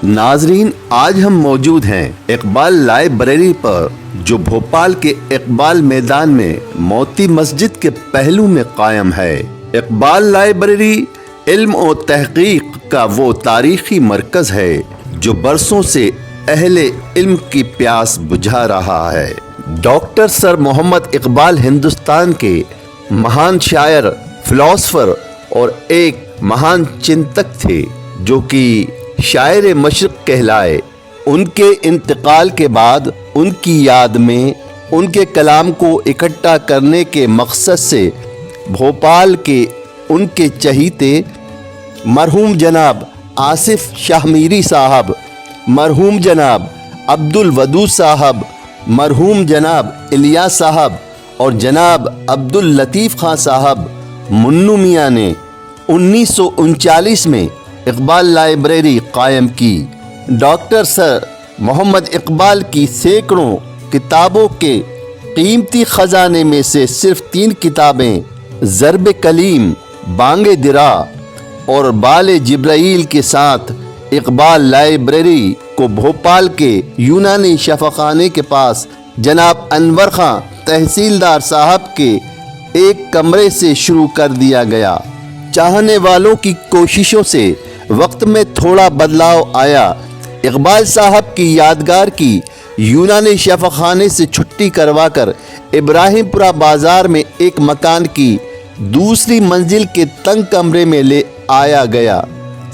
ناظرین، آج ہم موجود ہیں اقبال لائبریری پر، جو بھوپال کے اقبال میدان میں موتی مسجد کے پہلو میں قائم ہے۔ اقبال لائبریری علم و تحقیق کا وہ تاریخی مرکز ہے جو برسوں سے اہل علم کی پیاس بجھا رہا ہے۔ ڈاکٹر سر محمد اقبال ہندوستان کے مہان شاعر، فلاسفر اور ایک مہان چنتک تھے جو کہ شاعر مشرق کہلائے۔ ان کے انتقال کے بعد ان کی یاد میں ان کے کلام کو اکٹھا کرنے کے مقصد سے بھوپال کے ان کے چہیتے مرحوم جناب آصف شاہ میری صاحب، مرحوم جناب عبد الودود صاحب، مرحوم جناب الیاس صاحب اور جناب عبد اللطیف خان صاحب منو میاں نے 1939 میں اقبال لائبریری قائم کی۔ ڈاکٹر سر محمد اقبال کی سینکڑوں کتابوں کے قیمتی خزانے میں سے صرف 3 کتابیں ضرب کلیم، بانگ درا اور بال جبرائیل کے ساتھ اقبال لائبریری کو بھوپال کے یونانی شفاخانے کے پاس جناب انور خان تحصیلدار صاحب کے ایک کمرے سے شروع کر دیا گیا۔ چاہنے والوں کی کوششوں سے وقت میں تھوڑا بدلاؤ آیا۔ اقبال صاحب کی یادگار کی یونانی شفاخانے سے چھٹی کروا کر ابراہیم پورہ بازار میں ایک مکان کی دوسری منزل کے تنگ کمرے میں لے آیا گیا۔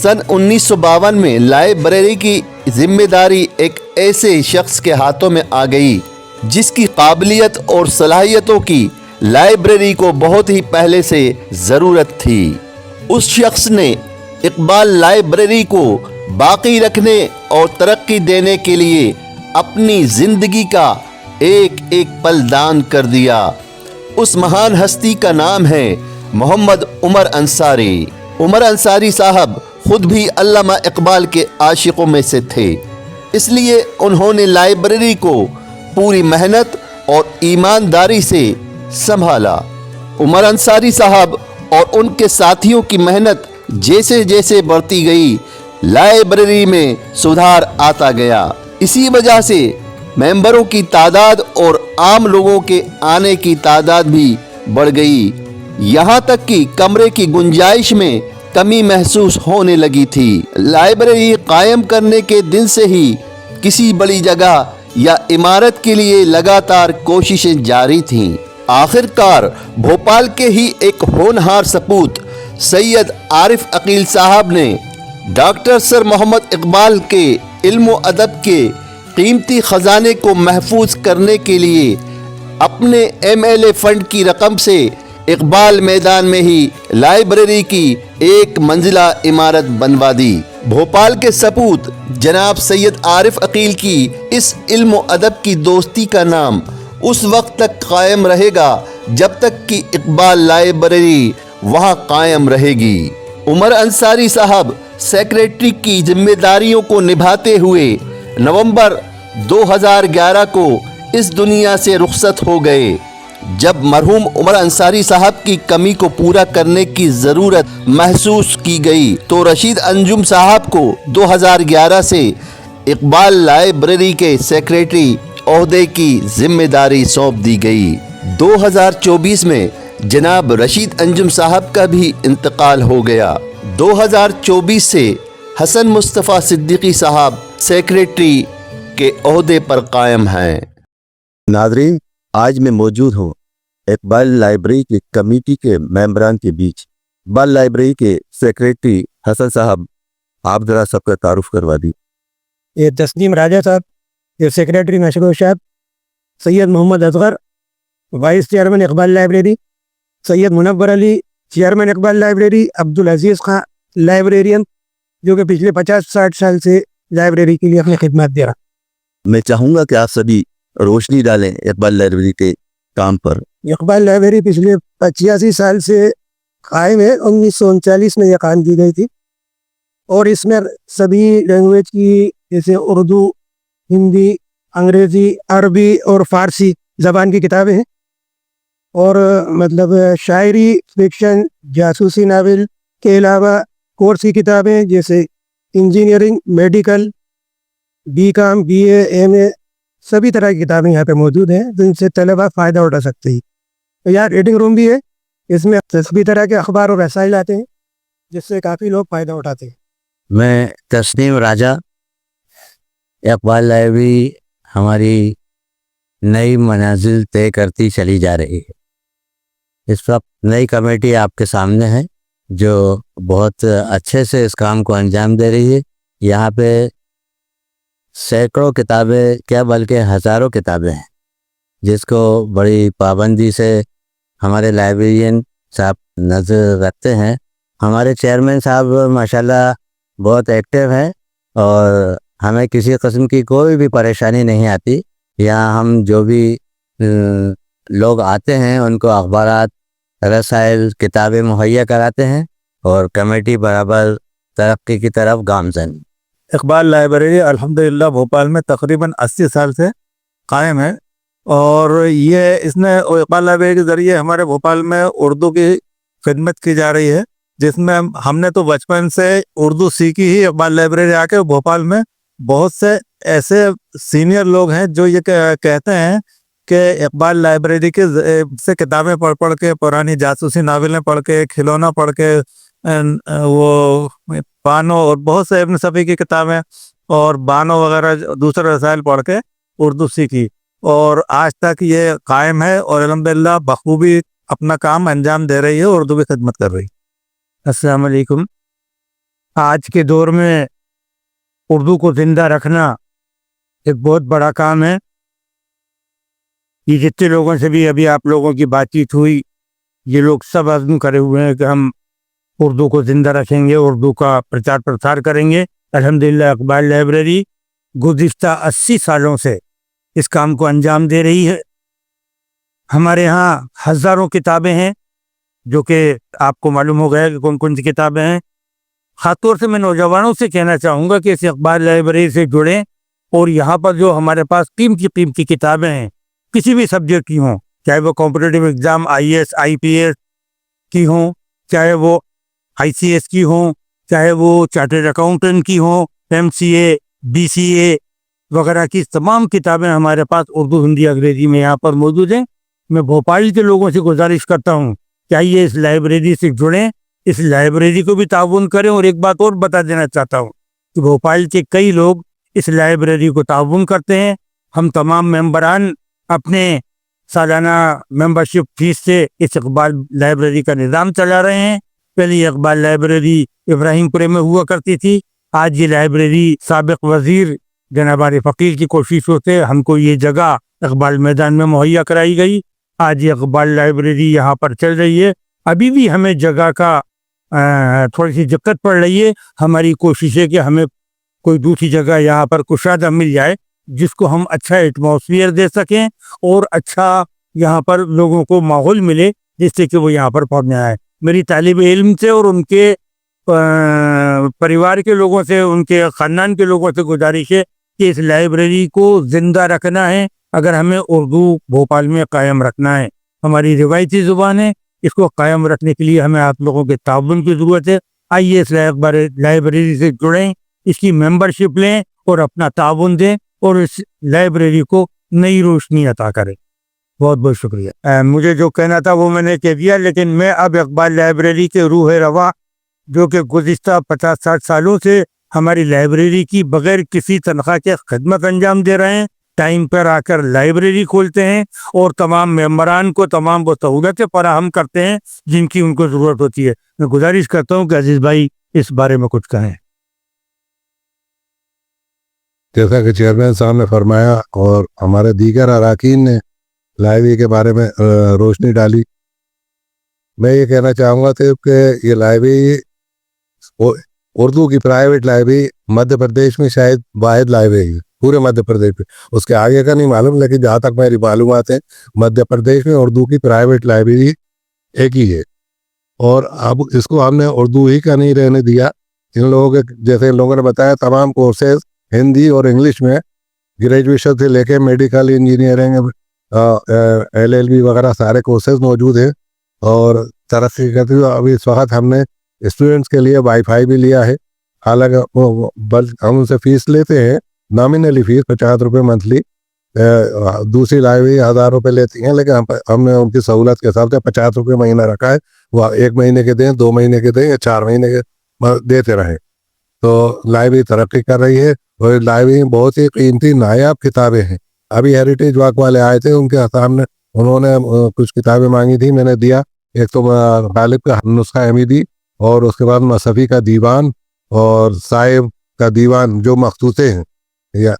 سن 1952 میں لائبریری کی ذمہ داری ایک ایسے شخص کے ہاتھوں میں آ گئی جس کی قابلیت اور صلاحیتوں کی لائبریری کو بہت ہی پہلے سے ضرورت تھی۔ اس شخص نے اقبال لائبریری کو باقی رکھنے اور ترقی دینے کے لیے اپنی زندگی کا ایک ایک پل دان کر دیا۔ اس مہان ہستی کا نام ہے محمد عمر انصاری۔ عمر انصاری صاحب خود بھی علامہ اقبال کے عاشقوں میں سے تھے، اس لیے انہوں نے لائبریری کو پوری محنت اور ایمانداری سے سنبھالا۔ عمر انصاری صاحب اور ان کے ساتھیوں کی محنت جیسے جیسے بڑھتی گئی، لائبریری میں سدھار آتا گیا۔ اسی وجہ سے ممبروں کی تعداد اور عام لوگوں کے آنے کی تعداد بھی بڑھ گئی، یہاں تک کہ کمرے کی گنجائش میں کمی محسوس ہونے لگی تھی۔ لائبریری قائم کرنے کے دن سے ہی کسی بڑی جگہ یا عمارت کے لیے لگاتار کوششیں جاری تھیں۔ آخر کار بھوپال کے ہی ایک ہونہار سپوت سید عارف عقیل صاحب نے ڈاکٹر سر محمد اقبال کے علم و ادب کے قیمتی خزانے کو محفوظ کرنے کے لیے اپنے MLA فنڈ کی رقم سے اقبال میدان میں ہی لائبریری کی ایک منزلہ عمارت بنوا دی۔ بھوپال کے سپوت جناب سید عارف عقیل کی اس علم و ادب کی دوستی کا نام اس وقت تک قائم رہے گا جب تک کہ اقبال لائبریری وہاں قائم رہے گی۔ عمر انصاری صاحب سیکریٹری کی ذمہ داریوں کو نبھاتے ہوئے نومبر 2011 کو اس دنیا سے رخصت ہو گئے۔ جب مرحوم عمر انصاری صاحب کی کمی کو پورا کرنے کی ضرورت محسوس کی گئی تو رشید انجم صاحب کو 2011 سے اقبال لائبریری کے سیکریٹری عہدے کی ذمہ داری سونپ دی گئی۔ 2024 میں جناب رشید انجم صاحب کا بھی انتقال ہو گیا۔ 2024 سے حسن مصطفیٰ صدیقی صاحب سیکریٹری کے عہدے پر قائم ہیں۔ ناظرین، آج میں موجود ہوں اقبال لائبریری کی کمیٹی کے ممبران کے بیچ۔ اقبال لائبریری کے سیکریٹری حسن صاحب، آپ ذرا سب کا تعارف کروا دی۔ یہ تسلیم راجہ صاحب، یہ سیکریٹری مشروع صاحب، سید Muhammad Asghar vice chairman Iqbal library, سید منور علی chairman Iqbal library, Abdul Aziz Khan librarian جو کہ پچھلے 50-60 سال سے لائبریری کے لیے اپنی خدمات دے رہا۔ میں چاہوں گا کہ آپ سبھی روشنی ڈالیں اقبال لائبریری کے کام پر۔ اقبال لائبریری پچھلے 85 سال سے قائم ہے۔ 1939 میں یہ قائم کی گئی تھی اور اس میں سبھی لینگویج کی جیسے اردو، ہندی، انگریزی، عربی اور فارسی زبان کی کتابیں ہیں، اور مطلب شاعری، فکشن، جاسوسی ناول کے علاوہ کورس کی کتابیں جیسے engineering, medical, BCom, BA, MA सभी तरह की किताबें यहाँ पे मौजूद हैं जिनसे तलबा फ़ायदा उठा सकते हैं। तो यहाँ रीडिंग रूम भी है, इसमें सभी तरह के अखबार और रसाइल आते हैं जिससे काफ़ी लोग फ़ायदा उठाते हैं। मैं तस्नीम राजा, इकबाल लाइब्रेरी हमारी नई मंजिल तय करती चली जा रही है। इस वक्त नई कमेटी आपके सामने है जो बहुत अच्छे से इस काम को अंजाम दे रही है। यहाँ पे सैकड़ों किताबें क्या बल्कि हज़ारों किताबें हैं जिसको बड़ी पाबंदी से हमारे लाइब्रेरियन साहब नज़र रखते हैं। हमारे चेयरमैन साहब माशाल्लाह बहुत एक्टिव हैं और हमें किसी किस्म की कोई भी परेशानी नहीं आती। यहाँ हम जो भी लोग आते हैं उनको अखबारात, रसाइल, किताबें मुहैया कराते हैं और कमेटी बराबर तरक्की की तरफ गामजन। इकबाल लाइब्रेरी अल्हम्दुलिल्लाह भोपाल में तकरीबन 80 साल से कायम है और ये इकबाल लाइब्रेरी के ज़रिए हमारे भोपाल में उर्दू की खिदमत की जा रही है, जिसमें हमने तो बचपन से उर्दू सीखी ही इकबाल लाइब्रेरी आके। भोपाल में बहुत से ऐसे सीनियर लोग हैं जो ये कहते हैं कि इकबाल लाइब्रेरी के से किताबें पढ़ के, पुरानी जासूसी नावलें पढ़ के, खिलौना पढ़ के, वो बानो और बहुत से इब्न सफ़ी की किताबें और बानो वगैरह दूसरे रसाइल पढ़ के उर्दू सीखी और आज तक ये कायम है और अल्हम्दुलिल्लाह बखूबी अपना काम अंजाम दे रही है, उर्दू की खिदमत कर रही है। अस्सलाम वालेकुम। आज के दौर में उर्दू को ज़िंदा रखना एक बहुत बड़ा काम है। ये जितने लोगों से भी अभी आप लोगों की बातचीत हुई, ये लोग सब अज़्म करे हुए हैं कि हम उर्दू को ज़िंदा रखेंगे, उर्दू का प्रचार प्रसार करेंगे। अल्हम्दुलिल्लाह इकबाल लाइब्रेरी गुज़िश्ता 80 सालों से इस काम को अंजाम दे रही है। हमारे यहाँ हज़ारों किताबें हैं जो कि आपको मालूम हो गया कि कौन कौन सी किताबें हैं। ख़ासतौर से मैं नौजवानों से कहना चाहूँगा कि इस इकबाल लाइब्रेरी से जुड़ें और यहाँ पर जो हमारे पास कीमती किताबें हैं, किसी भी सब्जेक्ट की हों, चाहे वो कॉम्पिटिटिव एग्ज़ाम IAS IPS की हों, चाहे वो ICS की हों, चाहे वो चार्टर्ड अकाउंटेंट की हों, MCA BCA वगैरह की तमाम किताबें हमारे पास उर्दू, हिंदी, अंग्रेज़ी में यहाँ पर मौजूद हैं। मैं भोपाल के लोगों से गुजारिश करता हूँ कि आइए इस लाइब्रेरी से जुड़ें, इस लाइब्रेरी को भी ताउन करें। और एक बात और बता देना चाहता हूँ कि भोपाल के कई लोग इस लाइब्रेरी को ताउन करते हैं। हम तमाम मेंबरान अपने सालाना मेंबरशिप फीस से इस इकबाल लाइब्रेरी का निज़ाम चला रहे हैं। पहले ये इकबाल लाइब्रेरी इब्राहिमपुरे में हुआ करती थी। आज ये लाइब्रेरी साबिक वज़ीर जनाब आरिफ फ़कीर की कोशिशों से हमको ये जगह इकबाल मैदान में मुहैया कराई गई। आज ये इकबाल लाइब्रेरी यहाँ पर चल रही है। अभी भी हमें जगह का थोड़ी सी दिक्कत पड़ रही है। हमारी कोशिश है कि हमें कोई दूसरी जगह यहाँ पर कुशादा मिल जाए जिसको हम अच्छा एटमॉस्फेयर दे सकें और अच्छा यहाँ पर लोगों को माहौल मिले जिससे कि वो यहाँ पर पढ़ने आए। मेरी तालिब इल्म से और उनके परिवार के लोगों से, उनके ख़ानदान के लोगों से गुजारिश है कि इस लाइब्रेरी को ज़िंदा रखना है अगर हमें उर्दू भोपाल में कायम रखना है। हमारी रिवायती ज़ुबान है, इसको कायम रखने के लिए हमें आप लोगों के ताउन की ज़रूरत है। आइए इस लाइब्रेरी से जुड़ें, इसकी मेंबरशिप लें और अपना ताउन दें और इस लाइब्रेरी को नई रोशनी अता करें। बहुत बहुत शुक्रिया। मुझे जो कहना था वो मैंने कह दिया, लेकिन मैं अब इकबाल लाइब्रेरी के रूह रवा जो कि गुज़िश्ता 50-60 सालों से हमारी लाइब्रेरी की बग़ैर किसी तनख्वाह के खिदमत अंजाम दे रहे हैं, टाइम पर आकर लाइब्रेरी खोलते हैं और तमाम मेंबरान को तमाम वो सहूलतें फराहम करते हैं जिनकी उनको ज़रूरत होती है। मैं गुजारिश करता हूँ कि अजीज़ भाई इस बारे में कुछ कहें। जैसा कि चेयरमैन साहब ने फरमाया और हमारे दीगर अरकान ने लाइब्रेरी के बारे में रोशनी डाली, मैं ये कहना चाहूँगा कि ये लाइब्रेरी उर्दू की प्राइवेट लाइब्रेरी मध्य प्रदेश में शायद वाहिद लाइब्रेरी है पूरे मध्य प्रदेश में। उसके आगे का नहीं मालूम, लेकिन जहाँ तक मेरी मालूमात है मध्य प्रदेश में उर्दू की प्राइवेट लाइब्रेरी एक ही है। और अब इसको हमने उर्दू ही का नहीं रहने दिया। इन लोगों के जैसे इन लोगों ने बताया तमाम कोर्सेज हिंदी और इंग्लिश में ग्रेजुएशन से लेके मेडिकल, इंजीनियरिंग, LLB वगैरह सारे कोर्सेज मौजूद हैं और तरक्की करते हुए अभी इस वक्त हमने स्टूडेंट्स के लिए वाईफाई भी लिया है हालांकि हम उनसे फीस लेते हैं, नॉमिनली फीस 50 रुपये मंथली। दूसरी लाइब्रेरी 1000 रुपये लेती हैं, लेकिन हमने उनकी सहूलत के हिसाब से 50 रुपये महीना रखा है। वह 1 महीने के दें, 2 महीने के दें या 4 महीने के देते रहें। तो लाइब्रेरी तरक्की कर रही है और लाइब्रेरी में बहुत ही कीमती नायाब किताबें हैं। अभी हेरिटेज वॉक वाले आए थे, उनके सामने उन्होंने कुछ किताबें मांगी थी, मैंने दिया। एक तो गालिब का नुस्खा अहमदी और उसके बाद मसफ़ी का दीवान और साहिब का दीवान जो मखसूसे हैं, या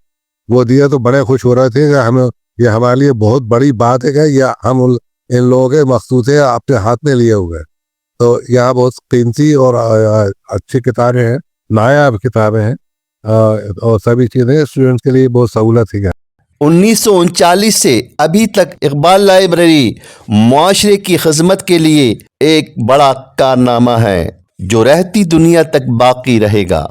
वो दिया तो बड़े खुश हो रहे थे कि हमें ये हमारे लिए बहुत बड़ी बात है कि या हम इन लोगों के मखसूसे अपने हाथ में लिए हुए हैं। तो यहाँ बहुत कीमती और अच्छी किताबें हैं, नायाब किताबें हैं और सभी चीज़ें स्टूडेंट्स के लिए बहुत सहूलत है। 1939 से अभी तक इकबाल लाइब्रेरी मुआशरे की खिदमत के लिए एक बड़ा कारनामा है जो रहती दुनिया तक बाकी रहेगा।